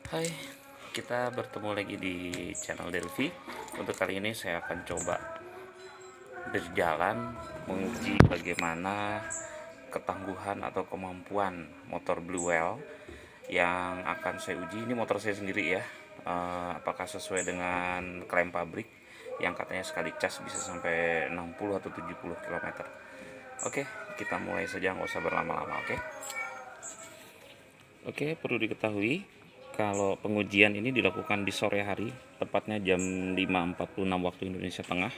Hai, kita bertemu lagi di channel Delvi. Untuk kali ini saya akan coba berjalan menguji bagaimana ketangguhan atau kemampuan motor Blue Whale yang akan saya uji. Ini motor saya sendiri ya. Apakah sesuai dengan klaim pabrik yang katanya sekali cas bisa sampai 60 atau 70 km. Oke, kita mulai saja, nggak usah berlama-lama. Oke, perlu diketahui kalau pengujian ini dilakukan di sore hari, tepatnya jam 5.46 waktu Indonesia Tengah.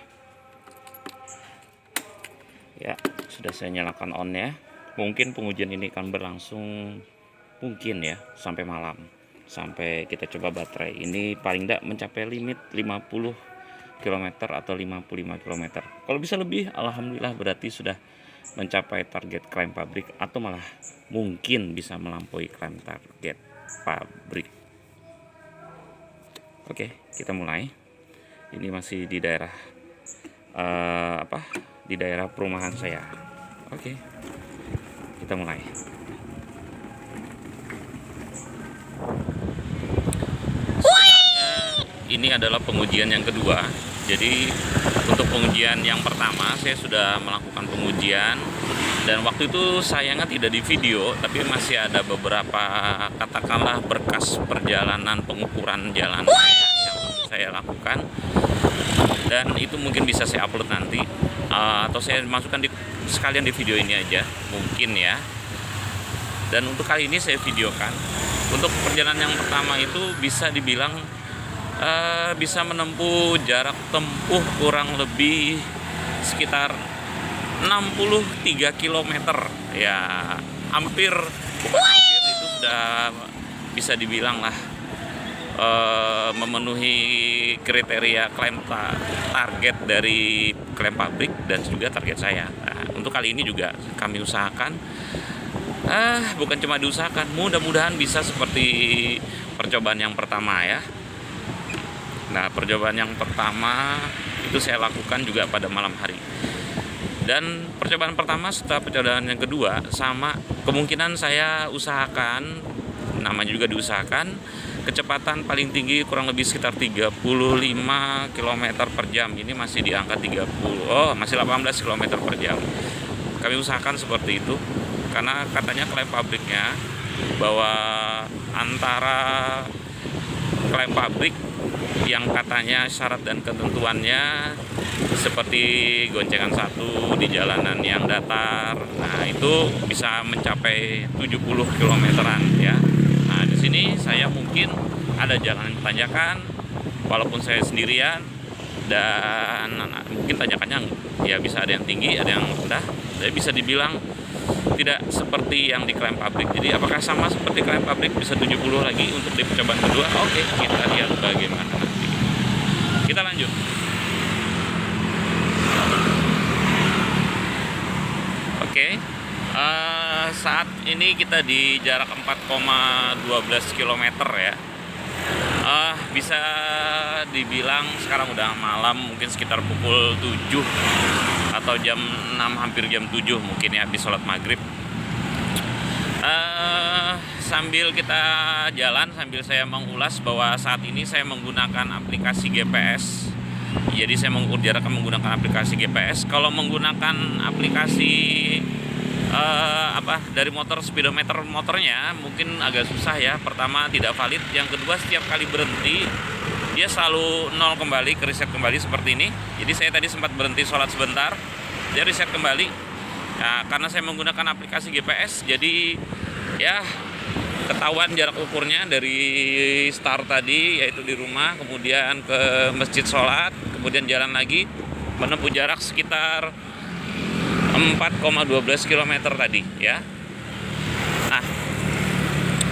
Ya, sudah saya nyalakan on ya. Mungkin pengujian ini akan berlangsung mungkin ya sampai malam. Sampai kita coba baterai ini paling tidak mencapai limit 50 km atau 55 km. Kalau bisa lebih, alhamdulillah berarti sudah mencapai target klaim pabrik atau malah mungkin bisa melampaui klaim target pabrik. Oke, kita mulai. Ini masih di daerah di daerah perumahan saya. Oke, kita mulai. Ini adalah pengujian yang kedua. Jadi untuk pengujian yang pertama saya sudah melakukan pengujian, dan waktu itu sayangnya tidak di video, tapi masih ada beberapa katakanlah berkas perjalanan pengukuran jalan yang saya lakukan, dan itu mungkin bisa saya upload nanti, atau saya masukkan sekalian di video ini aja mungkin ya. Dan untuk kali ini saya videokan. Untuk perjalanan yang pertama itu bisa dibilang bisa menempuh jarak tempuh kurang lebih sekitar 63 km ya, hampir itu sudah bisa dibilang lah memenuhi kriteria klaim target dari klaim pabrik dan juga target saya. Nah, untuk kali ini juga kami usahakan, bukan cuma diusahakan, mudah-mudahan bisa seperti percobaan yang pertama ya. Nah, percobaan yang pertama itu saya lakukan juga pada malam hari. Dan percobaan pertama setelah percobaan yang kedua sama, kemungkinan saya usahakan, namanya juga diusahakan, kecepatan paling tinggi kurang lebih sekitar 35 km per jam. Ini masih di angka 30, masih 18 km per jam. Kami usahakan seperti itu karena katanya klaim pabriknya bahwa antara klaim pabrik yang katanya syarat dan ketentuannya seperti goncengan satu di jalanan yang datar, nah itu bisa mencapai 70 kilometeran ya. Nah, di sini saya mungkin ada jalan tanjakan walaupun saya sendirian, dan mungkin tanjakannya ya bisa ada yang tinggi, ada yang rendah. Jadi bisa dibilang tidak seperti yang diklaim pabrik. Jadi apakah sama seperti klaim pabrik bisa 70 lagi untuk di percobaan kedua? Oke, kita lihat bagaimana nanti. Kita lanjut. Oke, saat ini kita di jarak 4,12 km ya. Bisa dibilang sekarang udah malam, mungkin sekitar pukul 7 atau jam 6, hampir jam 7 mungkin ya, habis sholat maghrib. Sambil kita jalan, sambil saya mengulas bahwa saat ini saya menggunakan aplikasi GPS. Jadi saya mengukur jarak menggunakan aplikasi GPS. Kalau menggunakan aplikasi dari motor, speedometer motornya mungkin agak susah ya. Pertama tidak valid, yang kedua setiap kali berhenti dia selalu nol kembali, ke reset kembali seperti ini. Jadi saya tadi sempat berhenti sholat sebentar, dia reset kembali. Nah, karena saya menggunakan aplikasi GPS, jadi ya ketahuan jarak ukurnya dari start tadi, yaitu di rumah, kemudian ke masjid sholat, kemudian jalan lagi menempuh jarak sekitar 4,12 km tadi ya. Nah,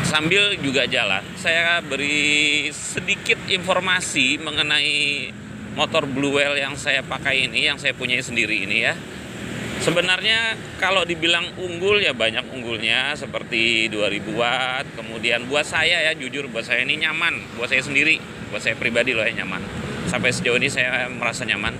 sambil juga jalan saya beri sedikit informasi mengenai motor Blue Whale yang saya pakai ini, yang saya punya sendiri ini ya. Sebenarnya kalau dibilang unggul ya banyak unggulnya, seperti 2000 watt. Kemudian buat saya ya, jujur buat saya ini nyaman, buat saya sendiri, buat saya pribadi loh ya, nyaman. Sampai sejauh ini saya merasa nyaman.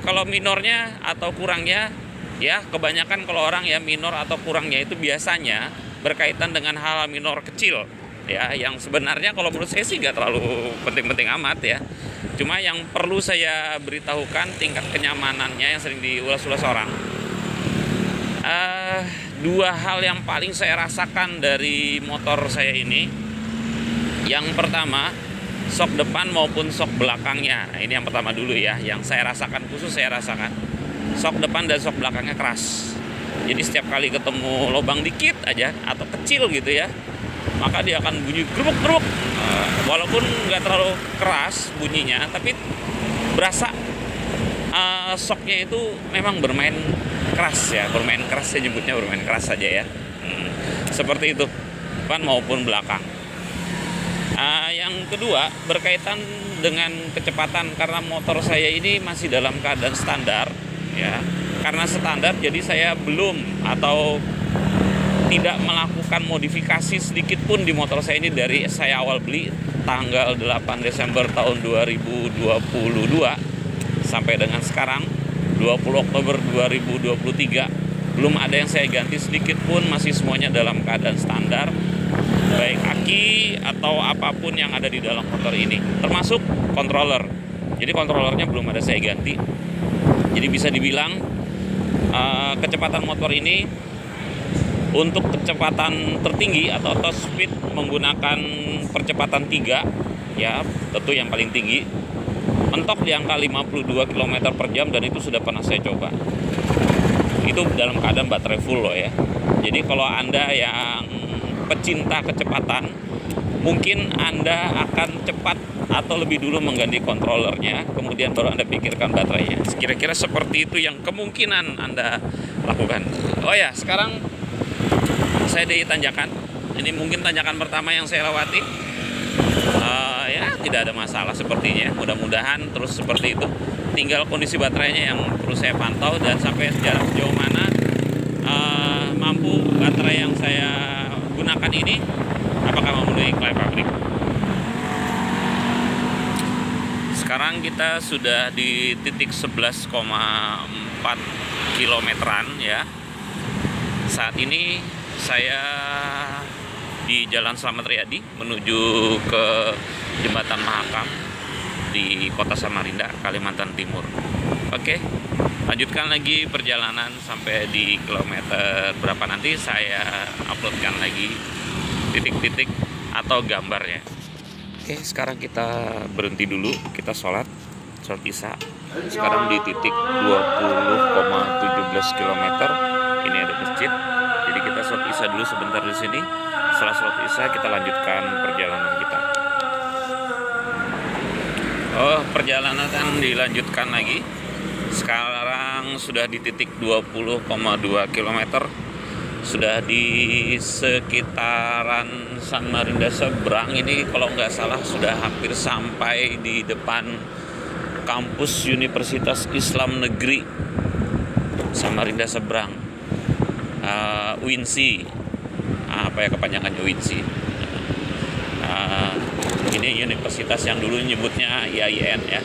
Kalau minornya atau kurangnya ya, kebanyakan kalau orang ya minor atau kurangnya itu biasanya berkaitan dengan hal minor kecil ya, yang sebenarnya kalau menurut saya sih nggak terlalu penting-penting amat ya. Cuma yang perlu saya beritahukan tingkat kenyamanannya yang sering diulas-ulas orang. Dua hal yang paling saya rasakan dari motor saya ini. Yang pertama, sok depan maupun sok belakangnya. Nah, ini yang pertama dulu ya, yang saya rasakan, khusus saya rasakan. Sok depan dan sok belakangnya keras. Jadi setiap kali ketemu lubang dikit aja atau kecil gitu ya, maka dia akan bunyi gerubuk-gerubuk. Walaupun nggak terlalu keras bunyinya, tapi berasa soknya itu memang bermain keras ya, bermain keras, saya nyebutnya bermain keras saja ya. Seperti itu, depan maupun belakang. Yang kedua berkaitan dengan kecepatan, karena motor saya ini masih dalam keadaan standar ya. Karena standar jadi saya belum atau tidak melakukan modifikasi sedikit pun di motor saya ini dari saya awal beli tanggal 8 Desember tahun 2022 sampai dengan sekarang 20 Oktober 2023. Belum ada yang saya ganti sedikit pun, masih semuanya dalam keadaan standar, baik aki atau apapun yang ada di dalam motor ini, termasuk controller. Jadi controllernya belum ada saya ganti. Jadi bisa dibilang kecepatan motor ini untuk kecepatan tertinggi atau top speed menggunakan percepatan 3 ya, tentu yang paling tinggi mentok di angka 52 km per jam, dan itu sudah pernah saya coba. Itu dalam keadaan baterai full loh ya. Jadi kalau Anda yang pecinta kecepatan, mungkin Anda akan cepat atau lebih dulu mengganti kontrolernya, kemudian baru Anda pikirkan baterainya. Kira-kira seperti itu yang kemungkinan Anda lakukan. Oh ya, sekarang saya di tanjakan. Ini mungkin tanjakan pertama yang saya lewati. Ya, tidak ada masalah sepertinya. Mudah-mudahan terus seperti itu. Tinggal kondisi baterainya yang perlu saya pantau, dan sampai sejauh mana mampu baterai yang saya gunakan ini, apakah memenuhi klaim pabrik. Sekarang kita sudah di titik 11,4 kilometeran ya. Saat ini saya di Jalan Slamet Riyadi menuju ke Jembatan Mahakam di Kota Samarinda, Kalimantan Timur. Oke, lanjutkan lagi perjalanan sampai di kilometer berapa, nanti saya uploadkan lagi titik-titik atau gambarnya. Oke, sekarang kita berhenti dulu, kita sholat isya. Sekarang di titik 20,17 km. Ini ada masjid. Jadi kita sholat isya dulu sebentar di sini. Setelah sholat isya kita lanjutkan perjalanan kita. Perjalanan dilanjutkan lagi. Sekarang sudah di titik 20,2 km. Sudah di sekitaran Samarinda seberang ini, kalau nggak salah sudah hampir sampai di depan kampus Universitas Islam Negeri Samarinda seberang, UINSI. Apa ya kepanjangannya UINSI? Ini universitas yang dulu nyebutnya IAIN ya.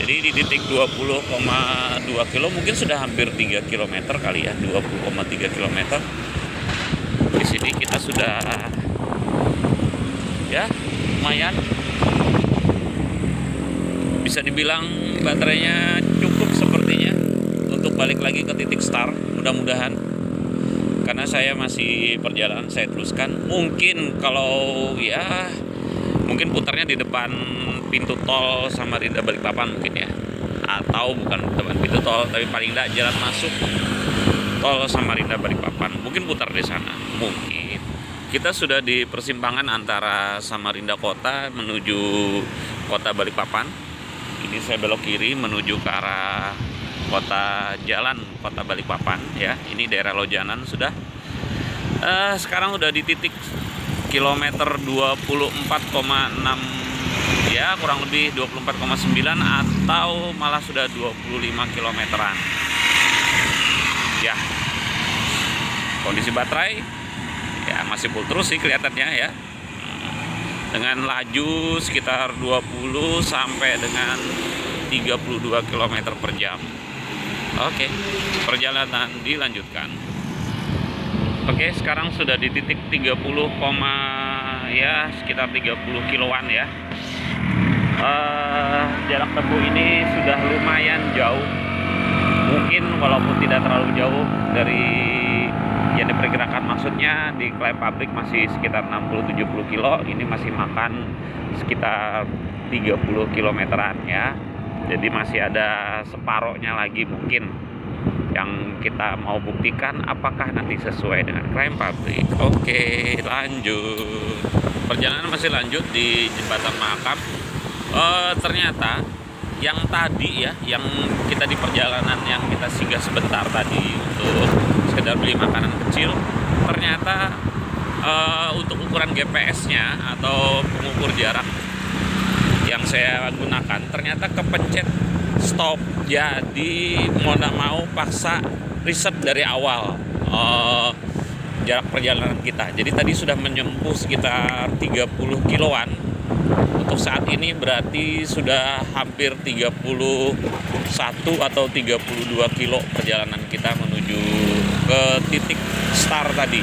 Jadi di titik 20,2 kilo mungkin sudah hampir 3 km kali ya, 20,3 km. Di sini kita sudah ya lumayan, bisa dibilang baterainya cukup sepertinya untuk balik lagi ke titik start, mudah-mudahan. Karena saya masih perjalanan, saya teruskan. Mungkin kalau ya, mungkin putarnya di depan pintu tol Samarinda Balikpapan mungkin ya, atau bukan depan pintu tol, tapi paling tidak jalan masuk tol Samarinda Balikpapan, mungkin putar di sana. Mungkin kita sudah di persimpangan antara Samarinda Kota menuju Kota Balikpapan. Ini saya belok kiri menuju ke arah jalan Kota Balikpapan ya. Ini daerah Lojanan sudah. Sekarang udah di titik kilometer 24,6 ya, kurang lebih 24,9 atau malah sudah 25 kilometeran ya. Kondisi baterai ya masih full terus sih kelihatannya ya, dengan laju sekitar 20 sampai dengan 32 km per jam. Oke, perjalanan dilanjutkan. Oke, sekarang sudah di titik 30, ya sekitar 30 kiloan ya. Jarak tempuh ini sudah lumayan jauh. Mungkin walaupun tidak terlalu jauh dari yang diperkirakan, maksudnya di klaim pabrik masih sekitar 60-70 kilo, ini masih makan sekitar 30 kilometeran ya. Jadi masih ada separohnya lagi mungkin yang kita mau buktikan apakah nanti sesuai dengan klaim pabrik. Oke, lanjut. Perjalanan masih lanjut di Jembatan Mahakam. Ternyata yang tadi ya, yang kita di perjalanan yang kita singgah sebentar tadi untuk sekedar beli makanan kecil, ternyata untuk ukuran GPS-nya atau pengukur jarak yang saya gunakan ternyata kepencet stop. Jadi mau tidak mau paksa riset dari awal jarak perjalanan kita. Jadi tadi sudah menyempuh sekitar 30 kiloan. Untuk saat ini berarti sudah hampir 31 atau 32 kilo perjalanan kita menuju ke titik start tadi.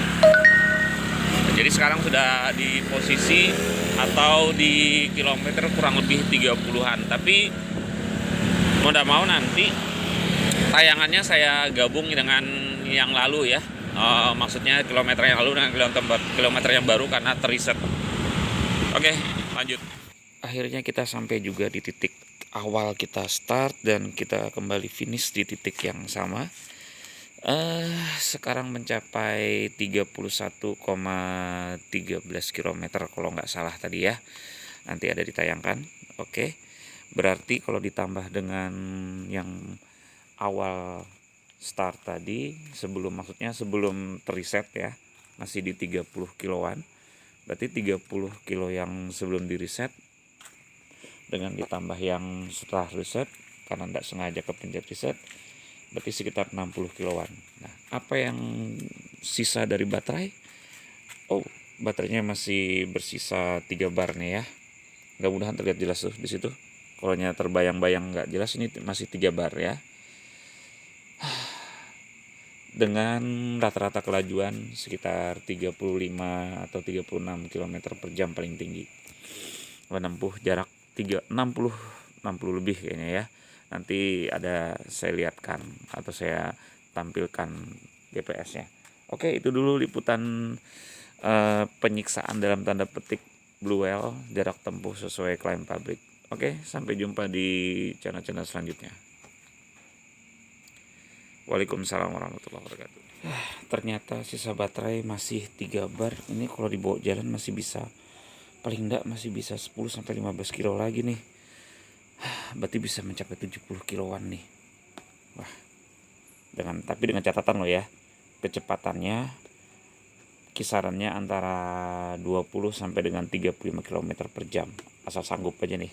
Jadi sekarang sudah di posisi atau di kilometer kurang lebih 30-an. Tapi mau tidak mau nanti tayangannya saya gabung dengan yang lalu ya. Maksudnya kilometer yang lalu dengan kilometer yang baru karena teriset. Oke, lanjut. Akhirnya kita sampai juga di titik awal kita start dan kita kembali finish di titik yang sama. Sekarang mencapai 31,13 km kalau nggak salah tadi ya. Nanti ada ditayangkan. Oke. Berarti kalau ditambah dengan yang awal start tadi, maksudnya sebelum reset ya, masih di 30 kiloan. Berarti 30 kilo yang sebelum di reset dengan ditambah yang setelah reset karena tidak sengaja kepencet reset, berarti sekitar 60 kiloan. Nah, apa yang sisa dari baterai? Oh, baterainya masih bersisa 3 bar nih ya. Mudah-mudahan terlihat jelas tuh di situ. Kalau terbayang-bayang nggak jelas, ini masih 3 bar ya. Dengan rata-rata kelajuan sekitar 35 atau 36 km per jam paling tinggi. Menempuh jarak 60 lebih kayaknya ya. Nanti saya lihatkan atau saya tampilkan GPS-nya. Oke, itu dulu liputan penyiksaan dalam tanda petik Blue Whale jarak tempuh sesuai klaim pabrik. Oke, sampai jumpa di channel-channel selanjutnya. Waalaikumsalam warahmatullahi wabarakatuh. Ternyata sisa baterai masih 3 bar. Ini kalau dibawa jalan masih bisa, paling enggak masih bisa 10-15 kilo lagi nih. Berarti bisa mencapai 70 kiloan nih. Wah. Tapi dengan catatan loh ya. Kecepatannya kisarannya antara 20 sampai dengan 35 km per jam. Asal sanggup aja nih.